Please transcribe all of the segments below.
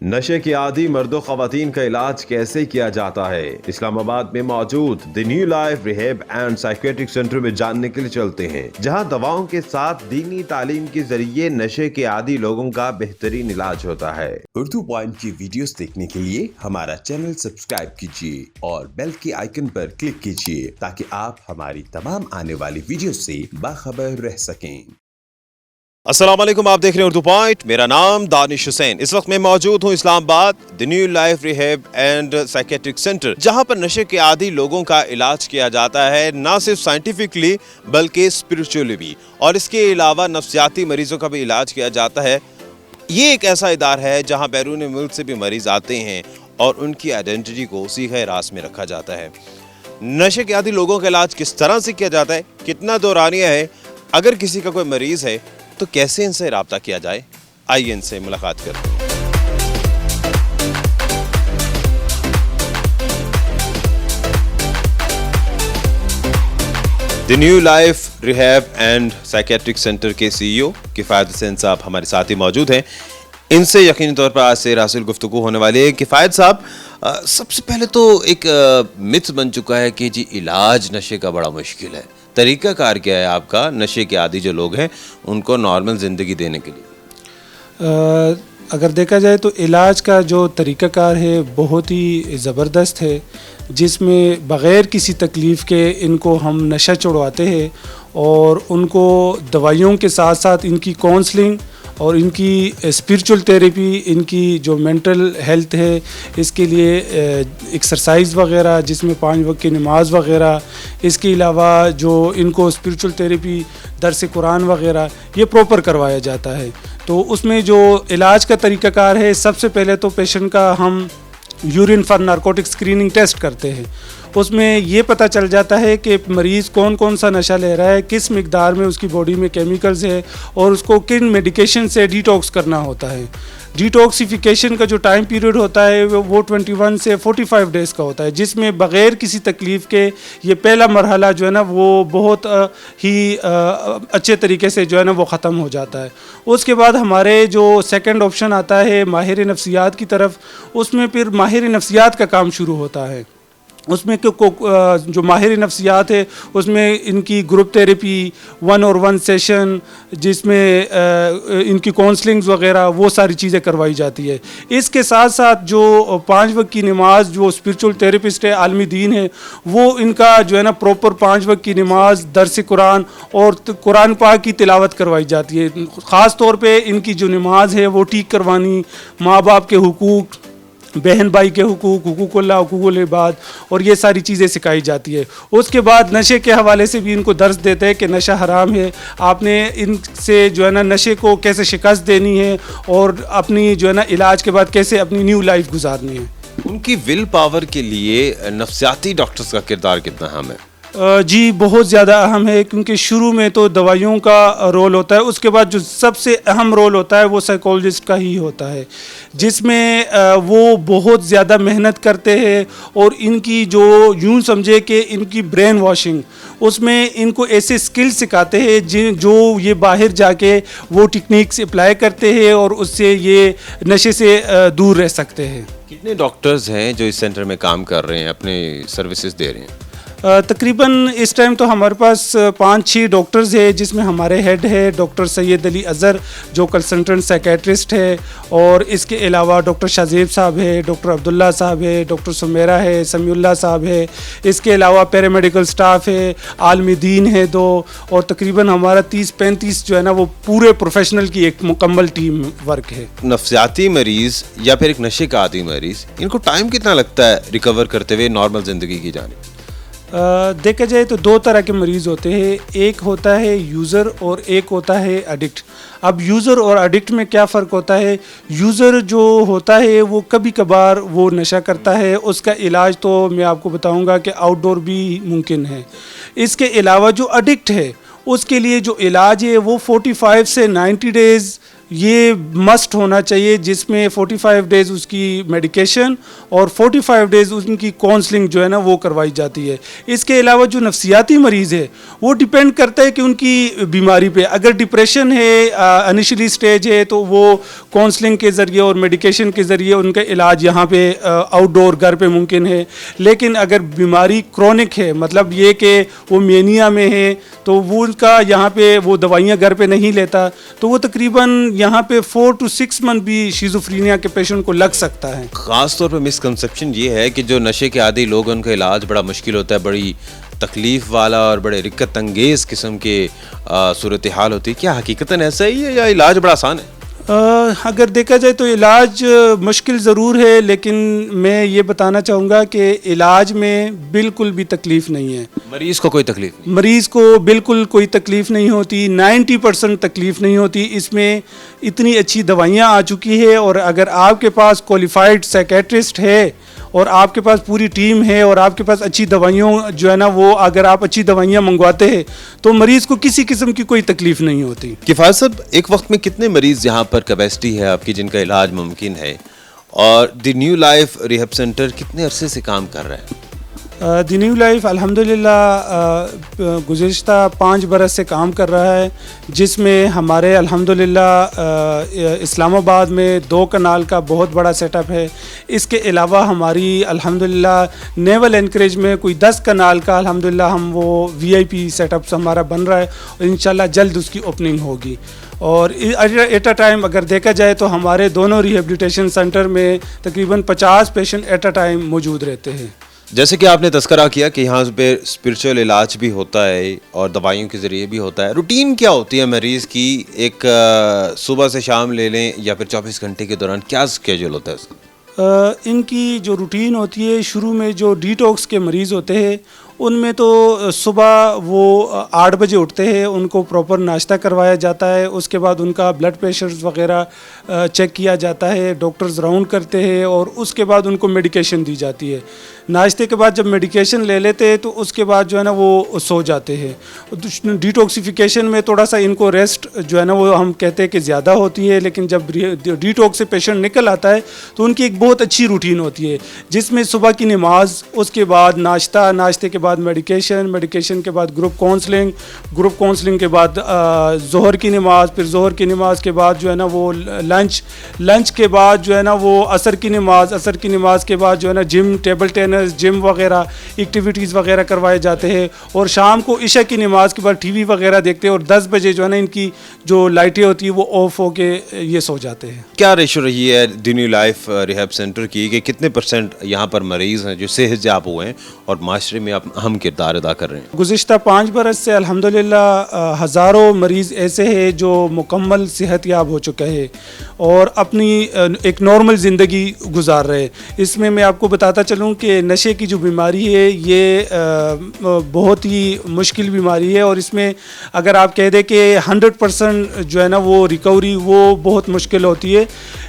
نشے کے عادی مرد و خواتین کا علاج کیسے کیا جاتا ہے؟ اسلام آباد میں موجود the new life rehab and psychiatric centre میں جاننے کے لیے چلتے ہیں، جہاں دواؤں کے ساتھ دینی تعلیم کے ذریعے نشے کے عادی لوگوں کا بہترین علاج ہوتا ہے۔ اردو پوائنٹ کی ویڈیوز دیکھنے کے لیے ہمارا چینل سبسکرائب کیجیے اور بیل کے آئیکن پر کلک کیجیے تاکہ آپ ہماری تمام آنے والی ویڈیوز سے باخبر رہ سکیں۔ السلام علیکم، آپ دیکھ رہے ہیں اردو پوائنٹ، میرا نام دانش حسین۔ اس وقت میں موجود ہوں Islamabad the new life rehab and psychiatric centre, جہاں پر نشے کے عادی لوگوں کا علاج کیا جاتا ہے، نہ صرف سائنٹیفکلی بلکہ اسپرچولی بھی، اور اس کے علاوہ نفسیاتی مریضوں کا بھی علاج کیا جاتا ہے۔ یہ ایک ایسا ادارہ ہے جہاں بیرون ملک سے بھی مریض آتے ہیں اور ان کی آئیڈینٹی کو سیغہ راست میں رکھا جاتا ہے۔ نشے کے عادی لوگوں کا علاج کس طرح سے کیا جاتا ہے، کتنا دورانیہ ہے، اگر کسی کا کوئی مریض ہے تو کیسے ان سے رابطہ کیا جائے، آئیے ان سے ملاقات کرتے ہیں۔ The new life rehab and psychiatric centre کے سی ای او کفایت حسین صاحب ہمارے ساتھ ہی موجود ہیں۔ ان سے یقینی طور پر آج سے راسل گفتگو ہونے والی ہے۔ کفایت صاحب، سب سے پہلے تو ایک متھ بن چکا ہے کہ جی علاج نشے کا بڑا مشکل ہے، طریقہ کار کیا ہے آپ کا نشے کے عادی جو لوگ ہیں ان کو نارمل زندگی دینے کے لیے؟ اگر دیکھا جائے تو علاج کا جو طریقہ کار ہے بہت ہی زبردست ہے، جس میں بغیر کسی تکلیف کے ان کو ہم نشہ چھڑواتے ہیں اور ان کو دوائیوں کے ساتھ ساتھ ان کی کونسلنگ اور ان کی اسپرچول تھیراپی، ان کی جو مینٹل ہیلتھ ہے اس کے لیے ایکسرسائز وغیرہ، جس میں 5 وقت کی نماز وغیرہ، اس کے علاوہ جو ان کو اسپرچول تھیراپی، درس قرآن وغیرہ یہ پراپر کروایا جاتا ہے۔ تو اس میں جو علاج کا طریقہ کار ہے، سب سے پہلے تو پیشنٹ کا ہم urine for narcotic screening test کرتے ہیں۔ اس میں یہ پتہ چل جاتا ہے کہ مریض کون سا نشہ لے رہا ہے، کس مقدار میں اس کی باڈی میں کیمیکلز ہے اور اس کو کن میڈیکیشن سے ڈیٹاکس کرنا ہوتا ہے۔ ڈیٹاکسیفیکیشن کا جو ٹائم پیریڈ ہوتا ہے وہ 21 سے 45 ڈیز کا ہوتا ہے، جس میں بغیر کسی تکلیف کے یہ پہلا مرحلہ جو ہے نا وہ بہت ہی اچھے طریقے سے جو ہے نا وہ ختم ہو جاتا ہے۔ اس کے بعد ہمارے جو سیکنڈ آپشن آتا ہے ماہر نفسیات کی طرف، اس میں پھر ماہر نفسیات کا کام شروع ہوتا ہے۔ اس میں جو ماہر نفسیات ہے اس میں ان کی گروپ تھیراپی، 1-on-1 سیشن، جس میں ان کی کونسلنگز وغیرہ وہ ساری چیزیں کروائی جاتی ہے۔ اس کے ساتھ ساتھ جو 5 وقت کی نماز، جو اسپرچول تھیراپسٹ ہے، عالم دین ہے، وہ ان کا جو ہے نا پراپر 5 وقت کی نماز، درس قرآن اور قرآن پاک کی تلاوت کروائی جاتی ہے۔ خاص طور پہ ان کی جو نماز ہے وہ ٹھیک کروانی، ماں باپ کے حقوق، بہن بھائی کے حقوق، حقوق اللہ، حقوق العباد، اور یہ ساری چیزیں سکھائی جاتی ہے۔ اس کے بعد نشے کے حوالے سے بھی ان کو درس دیتے ہیں کہ نشہ حرام ہے، آپ نے ان سے جو ہے نا نشے کو کیسے شکست دینی ہے اور اپنی جو ہے نا علاج کے بعد کیسے اپنی نیو لائف گزارنی ہے۔ ان کی ول پاور کے لیے نفسیاتی ڈاکٹرز کا کردار کتنا اہم ہے؟ جی بہت زیادہ اہم ہے، کیونکہ شروع میں تو دوائیوں کا رول ہوتا ہے، اس کے بعد جو سب سے اہم رول ہوتا ہے وہ سائیکولوجسٹ کا ہی ہوتا ہے، جس میں وہ بہت زیادہ محنت کرتے ہیں اور ان کی جو یوں سمجھے کہ ان کی برین واشنگ، اس میں ان کو ایسے سکل سکھاتے ہیں جو یہ باہر جا کے وہ ٹیکنیکس اپلائی کرتے ہیں اور اس سے یہ نشے سے دور رہ سکتے ہیں۔ کتنے ڈاکٹرز ہیں جو اس سینٹر میں کام کر رہے ہیں، اپنے سروسز دے رہے ہیں؟ تقریباً اس ٹائم تو ہمارے پاس 5-6 ڈاکٹرز ہیں، جس میں ہمارے ہیڈ ہے ڈاکٹر سید علی اظہر جو کنسلٹنٹ سائیکیٹرسٹ ہے، اور اس کے علاوہ ڈاکٹر شازیب صاحب ہے، ڈاکٹر عبداللہ صاحب ہے، ڈاکٹر سمیرہ ہے، سمیع اللہ صاحب ہے، اس کے علاوہ پیرامیڈیکل سٹاف ہے، عالم دین ہے 2، اور تقریباً ہمارا 30-35 جو ہے نا وہ پورے پروفیشنل کی ایک مکمل ٹیم ورک ہے۔ نفسیاتی مریض یا پھر ایک نشے کا عادی مریض، ان کو ٹائم کتنا لگتا ہے ریکور کرتے ہوئے نارمل زندگی کی جانب؟ دیکھا جائے تو 2 طرح کے مریض ہوتے ہیں، ایک ہوتا ہے یوزر اور ایک ہوتا ہے ایڈکٹ۔ اب یوزر اور ایڈکٹ میں کیا فرق ہوتا ہے؟ یوزر جو ہوتا ہے وہ کبھی کبھار وہ نشہ کرتا ہے، اس کا علاج تو میں آپ کو بتاؤں گا کہ آؤٹ ڈور بھی ممکن ہے۔ اس کے علاوہ جو ایڈکٹ ہے اس کے لیے جو علاج ہے وہ 45 سے 90 ڈیز یہ مسٹ ہونا چاہیے، جس میں 45 ڈیز اس کی میڈیکیشن اور 45 ڈیز ان کی کاؤنسلنگ جو ہے نا وہ کروائی جاتی ہے۔ اس کے علاوہ جو نفسیاتی مریض ہے وہ ڈیپینڈ کرتا ہے کہ ان کی بیماری پہ، اگر ڈپریشن ہے انیشلی سٹیج ہے تو وہ کاؤنسلنگ کے ذریعے اور میڈیکیشن کے ذریعے ان کا علاج یہاں پہ آؤٹ ڈور گھر پہ ممکن ہے۔ لیکن اگر بیماری کرونک ہے، مطلب یہ کہ وہ مینیا میں ہے، تو وہ ان کا یہاں پہ وہ دوائیاں گھر پہ نہیں لیتا، تو وہ تقریباً یہاں پہ 4 to 6 منتھ بھی شیزوفرینیا کے پیشنٹ کو لگ سکتا ہے۔ خاص طور پہ مسکنسیپشن یہ ہے کہ جو نشے کے عادی لوگ، ان کا علاج بڑا مشکل ہوتا ہے، بڑی تکلیف والا اور بڑے رکت انگیز قسم کے صورتحال ہوتی ہے۔ کیا حقیقتاً ایسا ہی ہے یا علاج بڑا آسان ہے؟ اگر دیکھا جائے تو علاج مشکل ضرور ہے، لیکن میں یہ بتانا چاہوں گا کہ علاج میں بالکل بھی تکلیف نہیں ہے۔ مریض کو کوئی تکلیف نہیں؟ مریض کو بالکل کوئی تکلیف نہیں ہوتی، 90% تکلیف نہیں ہوتی۔ اس میں اتنی اچھی دوائیاں آ چکی ہے، اور اگر آپ کے پاس کوالیفائڈ سائیکیٹرسٹ ہے اور آپ کے پاس پوری ٹیم ہے اور آپ کے پاس اچھی دوائیوں جو ہے نا وہ اگر آپ اچھی دوائیاں منگواتے ہیں تو مریض کو کسی قسم کی کوئی تکلیف نہیں ہوتی۔ کفایت صاحب، ایک وقت میں کتنے مریض یہاں پر کیپیسٹی ہے آپ کی جن کا علاج ممکن ہے، اور دی نیو لائف ریہیب سینٹر کتنے عرصے سے کام کر رہا ہے؟ دی نیو لائف الحمدللہ گزشتہ 5 برس سے کام کر رہا ہے، جس میں ہمارے الحمدللہ اسلام آباد میں 2 کنال کا بہت بڑا سیٹ اپ ہے۔ اس کے علاوہ ہماری الحمدللہ نیول انکریج میں کوئی 10 کنال کا الحمدللہ ہم وہ VIP سیٹ اپ ہمارا بن رہا ہے، اور انشاءاللہ جلد اس کی اوپننگ ہوگی۔ اور ایٹ اے ٹائم اگر دیکھا جائے تو ہمارے دونوں ریہیبلیٹیشن سینٹر میں تقریباً 50 پیشنٹ ایٹ اے ٹائم موجود رہتے ہیں۔ جیسے کہ آپ نے تذکرہ کیا کہ یہاں پہ اسپرچول علاج بھی ہوتا ہے اور دوائیوں کے ذریعے بھی ہوتا ہے، روٹین کیا ہوتی ہے مریض کی؟ ایک صبح سے شام لے لیں یا پھر 24 گھنٹے کے دوران کیا اسکیجول ہوتا ہے اس کا؟ ان کی جو روٹین ہوتی ہے، شروع میں جو ڈیٹاکس کے مریض ہوتے ہیں ان میں تو صبح وہ 8 بجے اٹھتے ہیں، ان کو پراپر ناشتہ کروایا جاتا ہے، اس کے بعد ان کا بلڈ پریشرز وغیرہ چیک کیا جاتا ہے، ڈاکٹرز راؤنڈ کرتے ہیں، اور اس کے بعد ان کو میڈیکیشن دی جاتی ہے۔ ناشتے کے بعد جب میڈیکیشن لے لیتے ہیں تو اس کے بعد جو ہے نا وہ سو جاتے ہیں۔ ڈیٹاکسیفیکیشن میں تھوڑا سا ان کو ریسٹ جو ہے نا وہ ہم کہتے ہیں کہ زیادہ ہوتی ہے، لیکن جب ڈیٹاکس سے پیشنٹ نکل آتا ہے تو ان کی ایک بہت اچھی روٹین ہوتی ہے، جس میں صبح کی نماز، اس کے بعد ناشتہ، ناشتے کے بعد میڈیکیشن کے بعد گروپ کاؤنسلنگ کے بعد ظہر کی نماز، پھر ظہر کی نماز کے بعد جو ہے نا وہ لنچ کے بعد جو ہے نا وہ عصر کی نماز کے بعد جو ہے نا جم، ٹیبل ٹینس، جم وغیرہ ایکٹیویٹیز وغیرہ کروائے جاتے ہیں، اور شام کو عشاء کی نماز کے بعد TV وغیرہ دیکھتے ہیں، اور 10 بجے جو ہے نا ان کی جو لائٹیں ہوتی ہیں وہ آف ہو کے یہ سو جاتے ہیں۔ کیا ریشو رہی ہے دی نیو لائف ریہیب سینٹر کی کہ کتنے % یہاں پر مریض ہیں جو صحت یاب ہوئے ہیں اور معاشرے میں اہم کردار ادا کر رہے ہیں؟ گزشتہ 5 برس سے الحمدللہ ہزاروں مریض ایسے ہیں جو مکمل صحت یاب ہو چکے ہیں اور اپنی ایک نارمل زندگی گزار رہے۔ اس میں آپ کو بتاتا چلوں کہ نشے کی جو بیماری ہے یہ بہت ہی مشکل بیماری ہے، اور اس میں اگر آپ کہہ دیں کہ 100% جو ہے نا وہ ریکوری وہ بہت مشکل ہوتی ہے۔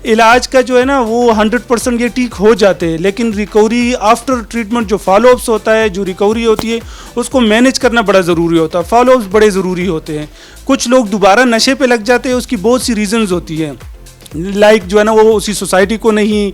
علاج کا جو ہے نا وہ 100% یہ ٹھیک ہو جاتے ہیں، لیکن ریکوری آفٹر ٹریٹمنٹ جو فالو اپس ہوتا ہے، جو ریکوری ہوتی ہے، اس کو مینیج کرنا بڑا ضروری ہوتا ہے، فالو اپس بڑے ضروری ہوتے ہیں۔ کچھ لوگ دوبارہ نشے پہ لگ جاتے ہیں، اس کی بہت سی ریزنز ہوتی ہیں، لائک جو ہے نا وہ اسی سوسائٹی کو نہیں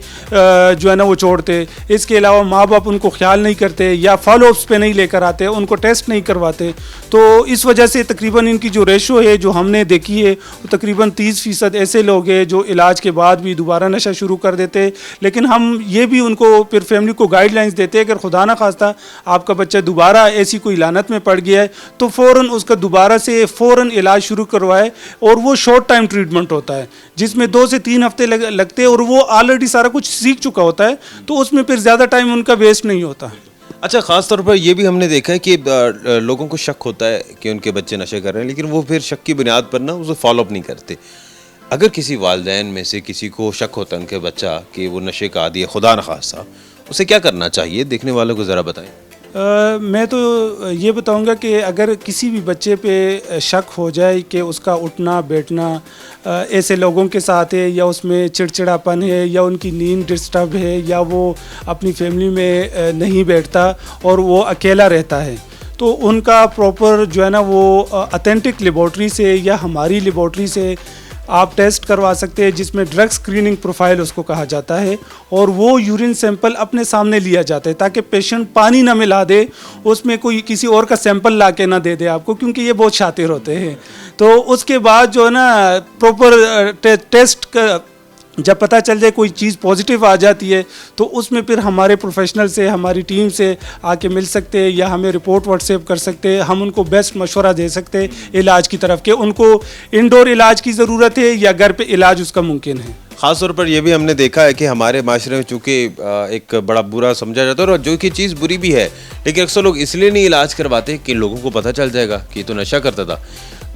جو ہے نا وہ چھوڑتے، اس کے علاوہ ماں باپ ان کو خیال نہیں کرتے یا فالو اپس پہ نہیں لے کر آتے، ان کو ٹیسٹ نہیں کرواتے، تو اس وجہ سے تقریباً ان کی جو ریشو ہے جو ہم نے دیکھی ہے وہ تقریباً 30% ایسے لوگ ہیں جو علاج کے بعد بھی دوبارہ نشہ شروع کر دیتے۔ لیکن ہم یہ بھی ان کو پھر فیملی کو گائیڈ لائنس دیتے ہیں کہ اگر خدا نہ خواستہ آپ کا بچہ دوبارہ ایسی کوئی لعنت میں پڑ گیا ہے تو فوراً اس کا دوبارہ سے فوراً علاج شروع کروائے، اور وہ شارٹ ٹائم ٹریٹمنٹ ہوتا ہے جس میں 2 سے 3 ہفتے لگتے ہیں، اور وہ آلریڈی سارا کچھ سیکھ چکا ہوتا ہے، تو اس میں پھر زیادہ ٹائم ان کا ویسٹ نہیں ہوتا۔ اچھا، خاص طور پر یہ بھی ہم نے دیکھا ہے کہ لوگوں کو شک ہوتا ہے کہ ان کے بچے نشے کر رہے ہیں، لیکن وہ پھر شک کی بنیاد پر اسے فالو اپ نہیں کرتے۔ اگر کسی والدین میں سے کسی کو شک ہوتا ہے ان کے بچہ کہ وہ نشے کا عادی ہے، خدا نخواستہ، اسے کیا کرنا چاہیے؟ دیکھنے والوں کو ذرا بتائیں۔ میں تو یہ بتاؤں گا کہ اگر کسی بھی بچے پہ شک ہو جائے کہ اس کا اٹھنا بیٹھنا ایسے لوگوں کے ساتھ ہے، یا اس میں چڑچڑاپن ہے، یا ان کی نیند ڈسٹرب ہے، یا وہ اپنی فیملی میں نہیں بیٹھتا اور وہ اکیلا رہتا ہے، تو ان کا پراپر جو ہے نا وہ اتھینٹک لیبارٹری سے یا ہماری لیبارٹری سے آپ ٹیسٹ کروا سکتے ہیں جس میں ڈرگ اسکریننگ پروفائل اس کو کہا جاتا ہے, اور وہ یورین سیمپل اپنے سامنے لیا جاتا ہے تاکہ پیشنٹ پانی نہ ملا دے, اس میں کوئی کسی اور کا سیمپل لا کے نہ دے دے آپ کو, کیونکہ یہ بہت شاطر ہوتے ہیں. تو اس کے بعد جو ہے نا پراپر ٹیسٹ جب پتہ چل جائے کوئی چیز پازیٹیو آ جاتی ہے تو اس میں پھر ہمارے پروفیشنل سے, ہماری ٹیم سے آ کے مل سکتے ہیں یا ہمیں رپورٹ واٹس ایپ کر سکتے ہیں, ہم ان کو بیسٹ مشورہ دے سکتے ہیں علاج کی طرف کہ ان کو انڈور علاج کی ضرورت ہے یا گھر پہ علاج اس کا ممکن ہے. خاص طور پر یہ بھی ہم نے دیکھا ہے کہ ہمارے معاشرے میں چونکہ ایک بڑا برا سمجھا جاتا ہے, اور جو کہ چیز بری بھی ہے, لیکن اکثر لوگ اس لیے نہیں علاج کرواتے کہ لوگوں کو پتہ چل جائے گا کہ یہ تو نشہ کرتا تھا.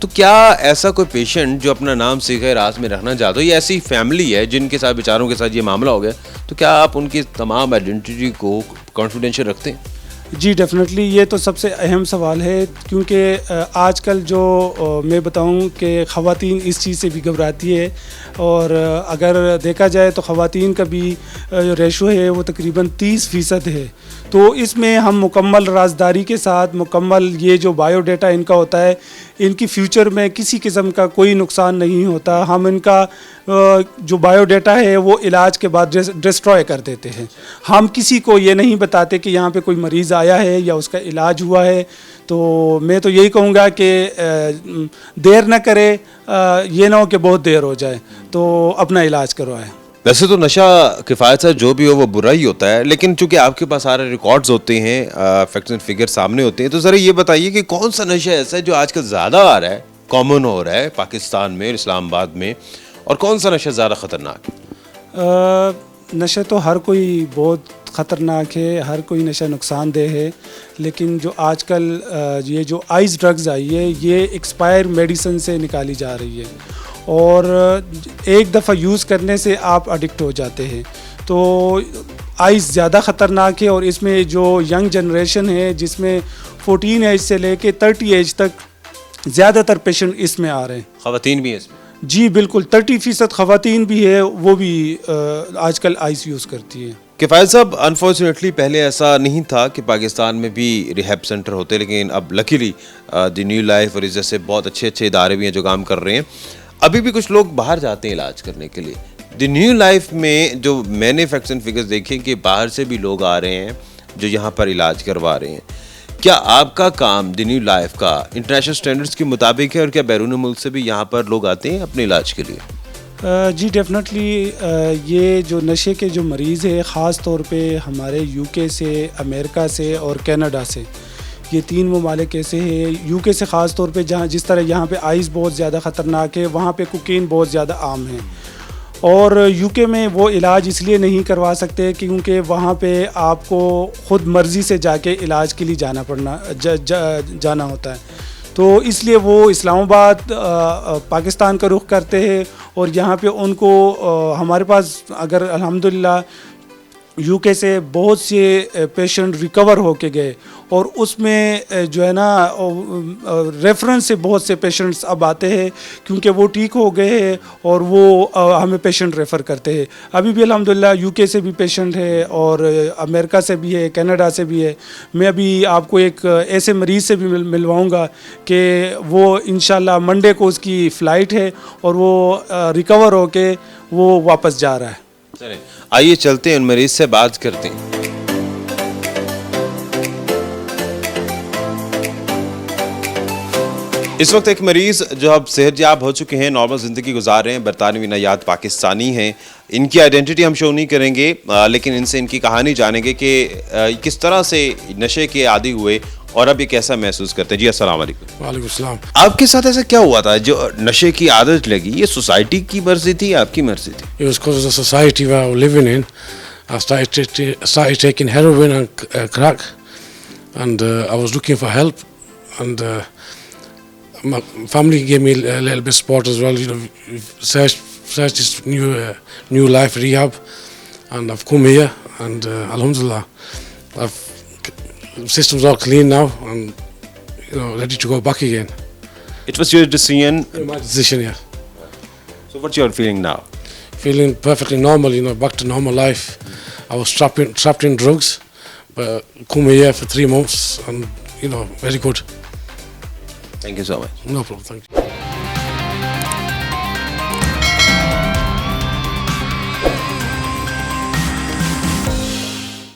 تو کیا ایسا کوئی پیشنٹ جو اپنا نام سیکھے راز میں رکھنا چاہتا ہو, یا ایسی فیملی ہے جن کے ساتھ بیچاروں کے ساتھ یہ معاملہ ہو گیا, تو کیا آپ ان کی تمام آئیڈینٹی کو کانفیڈینشیل رکھتے ہیں؟ جی ڈیفینیٹلی, یہ تو سب سے اہم سوال ہے, کیونکہ آج کل جو میں بتاؤں کہ خواتین اس چیز سے بھی گھبراتی ہے, اور اگر دیکھا جائے تو خواتین کا بھی جو ریشو ہے وہ تقریباً 30% ہے. تو اس میں ہم مکمل رازداری کے ساتھ مکمل یہ جو بایو ڈیٹا ان کا ہوتا ہے, ان کی فیوچر میں کسی قسم کا کوئی نقصان نہیں ہوتا. ہم ان کا جو بایو ڈیٹا ہے وہ علاج کے بعد ڈسٹروائے کر دیتے ہیں. ہم کسی کو یہ نہیں بتاتے کہ یہاں پہ کوئی مریض آیا ہے یا اس کا علاج ہوا ہے. تو میں تو یہی کہوں گا کہ دیر نہ کرے, یہ نہ ہو کہ بہت دیر ہو جائے, تو اپنا علاج کروائے. ویسے تو نشہ کفایت سے جو بھی ہو وہ برا ہی ہوتا ہے, لیکن چونکہ آپ کے پاس سارے ریکارڈز ہوتے ہیں, فیکٹس اینڈ فگر سامنے ہوتے ہیں, تو ذرا یہ بتائیے کہ کون سا نشہ ایسا ہے جو آج کل زیادہ آ رہا ہے, کامن ہو رہا ہے پاکستان میں, اسلام آباد میں, اور کون سا نشہ زیادہ خطرناک ہے؟ نشہ تو ہر کوئی بہت خطرناک ہے, ہر کوئی نشہ نقصان دہ ہے, لیکن جو آج کل یہ جو آئس ڈرگز آئی ہے یہ ایکسپائر میڈیسن سے نکالی جا رہی ہے, اور ایک دفعہ یوز کرنے سے آپ اڈکٹ ہو جاتے ہیں. تو آئس زیادہ خطرناک ہے, اور اس میں جو ینگ جنریشن ہے جس میں 14 ایج سے لے کے 30 ایج تک زیادہ تر پیشنٹ اس میں آ رہے ہیں. خواتین بھی ہیں اس میں؟ جی بالکل, 30% خواتین بھی ہے, وہ بھی آج کل آئس یوز کرتی ہیں. کفایت صاحب, انفارچونیٹلی پہلے ایسا نہیں تھا کہ پاکستان میں بھی ریہیب سینٹر ہوتے, لیکن اب لکیلی دی نیو لائف اور اس جیسے بہت اچھے عدارے بھی ہیں جو کام کر رہے ہیں. ابھی بھی کچھ لوگ باہر جاتے ہیں علاج کرنے کے لیے. دی نیو لائف میں جو میں نے فیکٹس اینڈ فگرز دیکھے کہ باہر سے بھی لوگ آ رہے ہیں جو یہاں پر علاج کروا رہے ہیں. کیا آپ کا کام دی نیو لائف کا انٹرنیشنل سٹینڈرڈز کے مطابق ہے, اور کیا بیرون ملک سے بھی یہاں پر لوگ آتے ہیں اپنے علاج کے لیے؟ جی ڈیفینیٹلی, یہ جو نشے کے جو مریض ہیں خاص طور پہ ہمارے UK سے, امریکہ سے اور کینیڈا سے, یہ 3 ممالک ایسے ہیں. UK سے خاص طور پہ جہاں جس طرح یہاں پہ آئس بہت زیادہ خطرناک ہے, وہاں پہ کوکین بہت زیادہ عام ہے, اور UK میں وہ علاج اس لیے نہیں کروا سکتے کیونکہ وہاں پہ آپ کو خود مرضی سے جا کے علاج کے لیے جانا ہوتا ہے. تو اس لیے وہ اسلام آباد پاکستان کا رخ کرتے ہیں, اور یہاں پہ ان کو ہمارے پاس اگر الحمدللہ UK سے بہت سے پیشنٹ ریکور ہو کے گئے, اور اس میں جو ہے نا ریفرنس سے بہت سے پیشنٹس اب آتے ہیں کیونکہ وہ ٹھیک ہو گئے ہیں, اور وہ ہمیں پیشنٹ ریفر کرتے ہیں. ابھی بھی الحمدللہ UK سے بھی پیشنٹ ہے, اور امریکہ سے بھی ہے, کینیڈا سے بھی ہے. میں ابھی آپ کو ایک ایسے مریض سے بھی ملواؤں گا کہ وہ انشاءاللہ منڈے کو اس کی فلائٹ ہے, اور وہ ریکور ہو کے وہ واپس جا رہا ہے. چلیں آئیے چلتے ہیں ان مریض سے بات کرتے ہیں. اس وقت ایک مریض جو اب صحت یاب ہو چکے ہیں, نارمل زندگی گزار رہے ہیں, برطانوی نژاد پاکستانی ہیں. ان کی آئیڈینٹی ہم شو نہیں کریں گے, لیکن ان سے ان کی کہانی جانیں گے کہ کس طرح سے نشے کے عادی ہوئے اور اب یہ کیسا محسوس کرتے ہیں. جی السلام علیکم. وعلیکم السلام. آپ کے ساتھ ایسا کیا ہوا تھا جو نشے کی عادت لگی؟ یہ سوسائٹی کی مرضی تھی, آپ کی مرضی تھی؟ It was because of the society we were living in. I started taking heroin and crack, and I was looking for help, and my family gave me a little bit support as well. You know, searched this new life rehab, and I've come here, and alhamdulillah, systems are clean now, and ready to go back again. It was your decision? My decision, yeah. So what you are feeling now? Feeling perfectly normal, back to normal life. I was trapped in drugs, but come here for 3 months, and very good. Thank you so much. No problem, thank you.